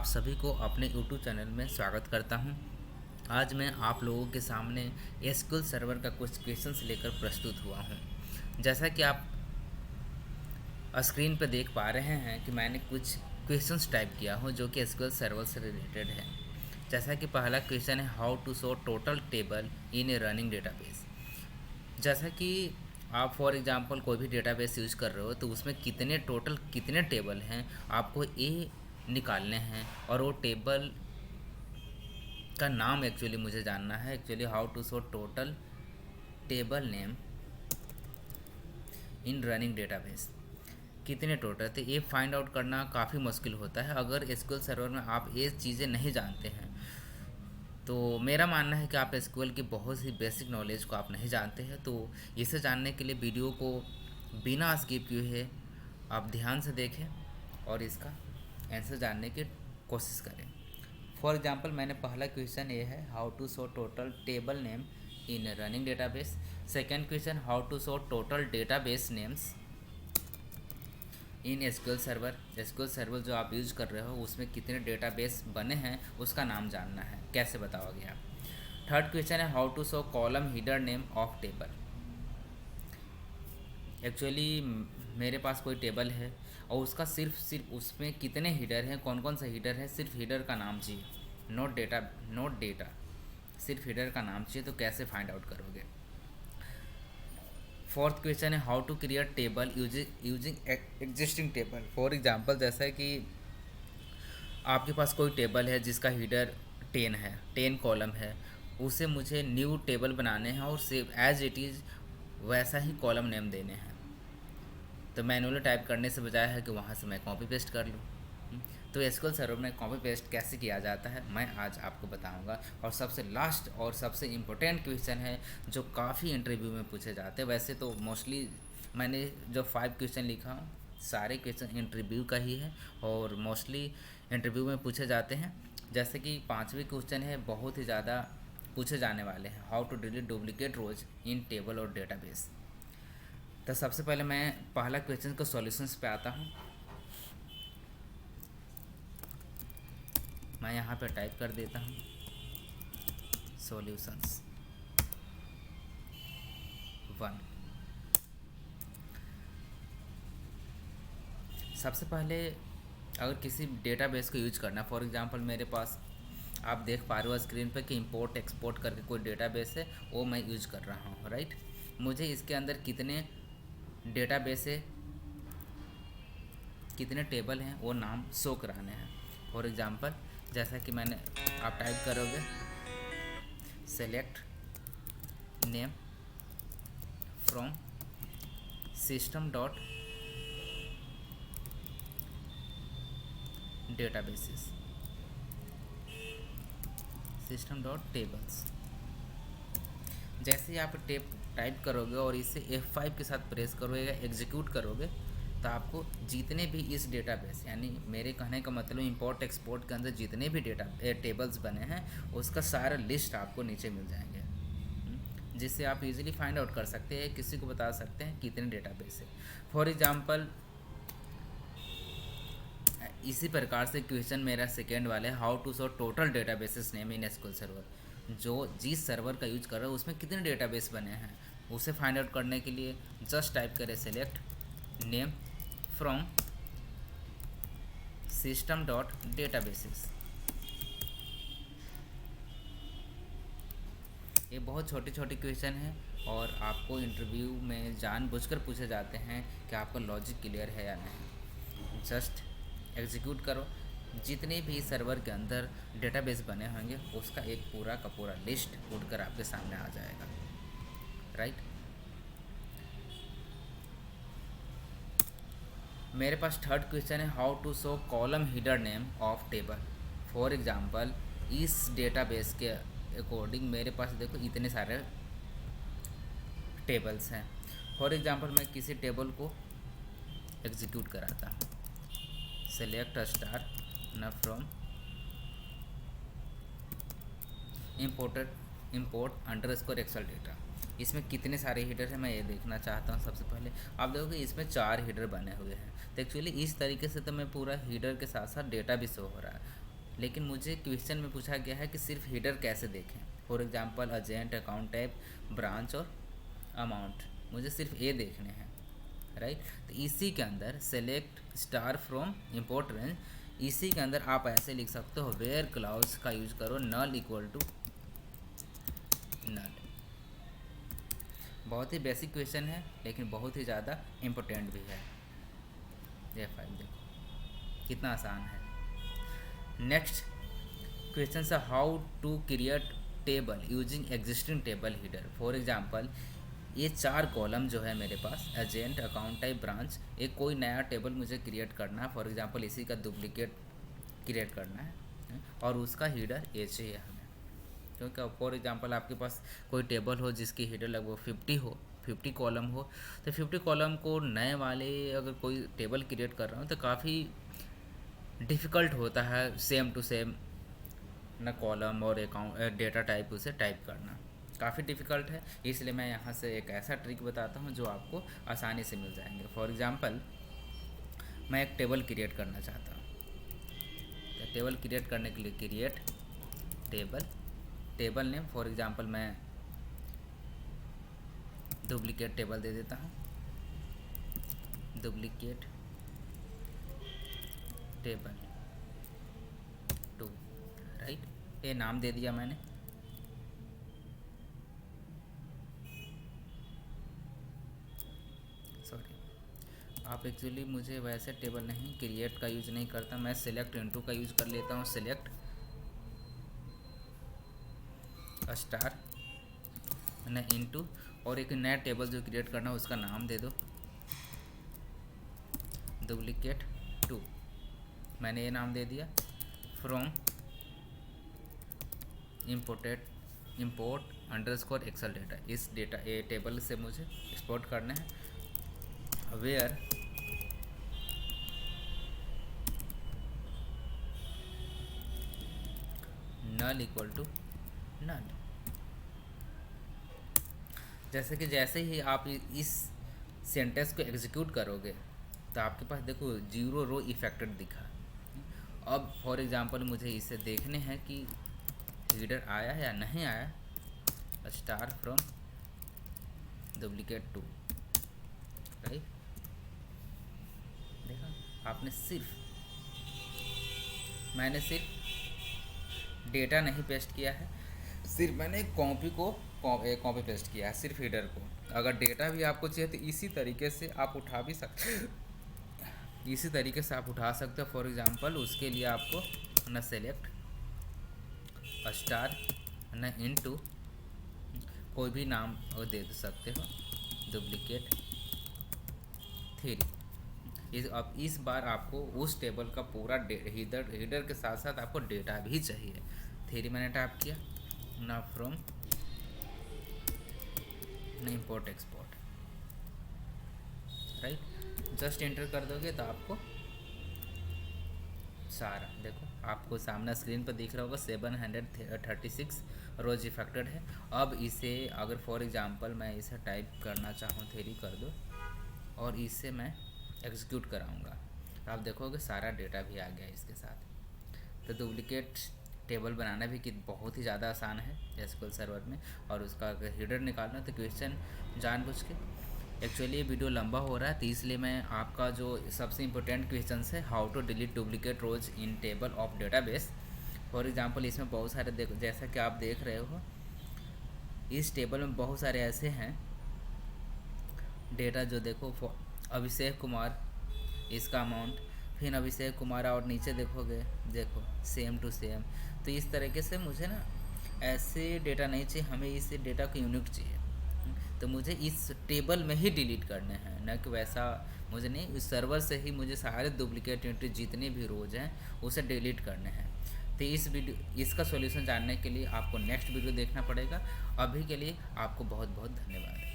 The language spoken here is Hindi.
आप सभी को अपने यूट्यूब चैनल में स्वागत करता हूं। आज मैं आप लोगों के सामने एसक्यूएल सर्वर का कुछ क्वेश्चंस लेकर प्रस्तुत हुआ हूं। जैसा कि आप स्क्रीन पर देख पा रहे हैं कि मैंने कुछ क्वेश्चंस टाइप किया हो जो कि एसक्यूएल सर्वर से रिलेटेड है। जैसा कि पहला क्वेश्चन है, how to show total table in a running database. जैसा कि आप फॉर एग्जांपल कोई भी डेटाबेस यूज़ कर रहे हो तो उसमें कितने टेबल हैं आपको ये निकालने हैं, और वो टेबल का नाम एक्चुअली मुझे जानना है। Actually how to show total table name in running database, कितने टोटल थे ये फाइंड आउट करना काफ़ी मुश्किल होता है अगर एसक्यूएल सर्वर में आप ये चीज़ें नहीं जानते हैं। तो मेरा मानना है कि आप एसक्यूएल की बहुत सी बेसिक नॉलेज को आप नहीं जानते हैं, तो इसे जानने के लिए वीडियो को बिना स्किप किए आप ध्यान से देखें और इसका आंसर जानने की कोशिश करें। फॉर एग्जांपल मैंने पहला क्वेश्चन ये है, how to show total table name in running database. Second question, how to show total database names in SQL server. SQL server जो आप यूज़ कर रहे हो उसमें कितने डेटाबेस बने हैं उसका नाम जानना है, कैसे बताओगे आप। थर्ड क्वेश्चन है, how to show column header name of table. Actually मेरे पास कोई टेबल है और उसका सिर्फ उसमें कितने हीडर हैं, कौन कौन सा हीडर है, सिर्फ हीडर का नाम चाहिए, नोट डेटा, सिर्फ हीडर का नाम चाहिए। तो कैसे फाइंड आउट करोगे। फोर्थ क्वेश्चन है, how to create table using existing table. For example जैसा है कि आपके पास कोई टेबल है जिसका हीडर 10 है, 10 कॉलम है, उसे मुझे न्यू टेबल बनाने हैं और सेव एज इट इज़ वैसा ही कॉलम नेम देने हैं। तो मैनुअली टाइप करने से बजाय है कि वहाँ से मैं कॉपी पेस्ट कर लूँ। तो एसक्यूएल सर्वर में कॉपी पेस्ट कैसे किया जाता है मैं आज आपको बताऊंगा। और सबसे लास्ट और सबसे इम्पोर्टेंट क्वेश्चन है जो काफ़ी इंटरव्यू में पूछे जाते हैं। वैसे तो मोस्टली मैंने जो 5 क्वेश्चन लिखा सारे क्वेश्चन इंटरव्यू का ही है और मोस्टली इंटरव्यू में पूछे जाते हैं। जैसे कि 5वें क्वेश्चन है, बहुत ही ज़्यादा पूछे जाने वाले हैं, how to delete duplicate rows in table और डेटाबेस। तो सबसे पहले मैं पहला क्वेश्चन को सॉल्यूशंस पे आता हूँ। मैं यहाँ पे टाइप कर देता हूँ सॉल्यूशंस 1। सबसे पहले अगर किसी डेटाबेस को यूज करना, फॉर एग्जांपल मेरे पास आप देख पा रहे हो स्क्रीन पे कि इंपोर्ट एक्सपोर्ट करके कोई डेटाबेस है वो मैं यूज कर रहा हूँ, राइट। मुझे इसके अंदर कितने डेटाबेस है, कितने टेबल हैं वो नाम शो कराने हैं। फॉर एग्जांपल जैसा कि मैंने आप टाइप करोगे select name from system dot databases, system dot tables. जैसे ही आप टाइप करोगे और इसे F5 के साथ प्रेस करोगे या एग्जीक्यूट करोगे तो आपको जितने भी इस डेटाबेस, यानी मेरे कहने का मतलब इंपोर्ट एक्सपोर्ट के अंदर जितने भी टेबल्स बने हैं उसका सारा लिस्ट आपको नीचे मिल जाएंगे, जिससे आप इजीली फाइंड आउट कर सकते हैं, किसी को बता सकते हैं कितने डेटाबेस है। फॉर एग्जांपल इसी प्रकार से क्वेश्चन मेरा सेकेंड वाला है, how to show total databases name in SQL server. जो जिस सर्वर का यूज कर रहे हो उसमें कितने डेटाबेस बने हैं उसे फाइंड आउट करने के लिए जस्ट टाइप करें select name from system dot databases. ये बहुत छोटे छोटे क्वेश्चन हैं और आपको इंटरव्यू में जानबूझकर पूछे जाते हैं कि आपका लॉजिक क्लियर है या नहीं। जस्ट एग्जीक्यूट करो, जितने भी सर्वर के अंदर डेटाबेस बने होंगे उसका एक पूरा का पूरा लिस्ट उठकर आपके सामने आ जाएगा, राइट। मेरे पास थर्ड क्वेश्चन है, how to show column header name of table. For example इस डेटाबेस के अकॉर्डिंग मेरे पास देखो इतने सारे टेबल्स हैं। फॉर एग्जांपल मैं किसी टेबल को एग्जीक्यूट कराता हूँ, सेलेक्ट स्टार न from import underscore excel data. इसमें कितने सारे हीडर हैं मैं ये देखना चाहता हूँ। सबसे पहले आप देखोगे इसमें 4 हीडर बने हुए हैं। तो एक्चुअली इस तरीके से तो मैं पूरा हीडर के साथ साथ डेटा भी शो हो रहा है। लेकिन मुझे क्वेश्चन में पूछा गया है कि सिर्फ हीडर कैसे देखें। For example agent, account type, branch और अमाउंट, मुझे सिर्फ ये देखने हैं, राइट। तो इसी के अंदर select star from import range, इसी के अंदर आप ऐसे लिख सकते हो वेयर क्लाउज का यूज करो नल इक्वल टू नल। बहुत ही बेसिक क्वेश्चन है लेकिन बहुत ही ज़्यादा इम्पोर्टेंट भी है। ये फाइल देखो कितना आसान है। नेक्स्ट क्वेश्चन है how to create table using existing table header. For example ये 4 कॉलम जो है मेरे पास एजेंट, अकाउंट टाइप, ब्रांच, एक कोई नया टेबल मुझे क्रिएट करना है। फॉर एग्जांपल इसी का डुप्लीकेट क्रिएट करना है और उसका हीडर ये चाहिए हमें। क्योंकि फॉर एग्जांपल आपके पास कोई टेबल हो जिसकी हीडर लगभग 50 कॉलम हो, तो 50 कॉलम को नए वाले अगर कोई टेबल क्रिएट कर रहा हूँ तो काफ़ी डिफ़िकल्ट होता है सेम टू सेम ना कॉलम और अकाउंट डेटा टाइप उसे टाइप करना काफ़ी डिफ़िकल्ट है। इसलिए मैं यहाँ से एक ऐसा ट्रिक बताता हूँ जो आपको आसानी से मिल जाएंगे। फॉर एग्जांपल मैं एक टेबल क्रिएट करना चाहता हूँ, तो टेबल क्रिएट करने के लिए create table name, for example मैं डुप्लीकेट टेबल दे देता हूँ, डुप्लीकेट टेबल 2, राइट। ये नाम दे दिया मैंने। सॉरी, आप एक्चुअली मुझे वैसे टेबल नहीं क्रिएट का यूज़ नहीं करता, मैं सेलेक्ट इनटू का यूज़ कर लेता हूँ। सेलेक्ट स्टार न इनटू, और एक नया टेबल जो क्रिएट करना है उसका नाम दे दो डुप्लीकेट 2, मैंने ये नाम दे दिया। From import underscore excel data, इस डेटा ये टेबल से मुझे एक्सपोर्ट करना है। Where null equal to null. जैसे ही आप इस सेंटेंस को एग्जीक्यूट करोगे तो आपके पास देखो 0 रो इफेक्टेड दिखा। अब फॉर एग्जांपल मुझे इसे देखने हैं कि हीडर आया है या नहीं आया। Star from duplicate 2, right. देखा आपने, मैंने सिर्फ डेटा नहीं पेस्ट किया है, सिर्फ मैंने कॉपी पेस्ट किया है सिर्फ हीडर को। अगर डेटा भी आपको चाहिए तो इसी तरीके से आप उठा सकते हो। फॉर एग्जांपल उसके लिए आपको न सेलेक्ट स्टार न इनटू, कोई भी नाम दे सकते हो, डुप्लीकेट 3। अब इस बार आपको उस टेबल का पूरा हीडर के साथ साथ आपको डेटा भी चाहिए। 3 मैंने टाइप किया, ना फ्रॉम न import export, right. Just enter कर दोगे तो आपको सारा देखो आपको सामने स्क्रीन पर दिख रहा होगा 736 रोज इफेक्टेड है। अब इसे अगर फॉर एग्जांपल मैं इसे टाइप करना चाहूँ 3 कर दो और इससे मैं एग्जीक्यूट कराऊंगा, आप देखोगे सारा डेटा भी आ गया इसके साथ। तो डुप्लीकेट टेबल बनाना भी कि बहुत ही ज़्यादा आसान है एसक्यूएल सर्वर में। और उसका अगर हीडर निकालना तो क्वेश्चन जानबूझ के, एक्चुअली ये वीडियो लंबा हो रहा है तो इसलिए मैं आपका जो सबसे इम्पोर्टेंट क्वेश्चन है how to delete duplicate rows in table of database. For example इसमें बहुत सारे देखो, जैसा कि आप देख रहे हो इस टेबल में बहुत सारे ऐसे हैं डेटा जो देखो अभिषेक कुमार, इसका अमाउंट, फिर अभिषेक कुमार और नीचे देखोगे देखो सेम टू सेम। तो इस तरीके से मुझे ना ऐसे डेटा नहीं चाहिए, हमें इस डेटा को यूनिक चाहिए। तो मुझे इस टेबल में ही डिलीट करने हैं, न कि वैसा मुझे नहीं, इस सर्वर से ही मुझे सारे डुप्लीकेट एंट्री जितने भी रोज हैं उसे डिलीट करने हैं। तो इसका सॉल्यूशन जानने के लिए आपको नेक्स्ट वीडियो देखना पड़ेगा। अभी के लिए आपको बहुत बहुत धन्यवाद।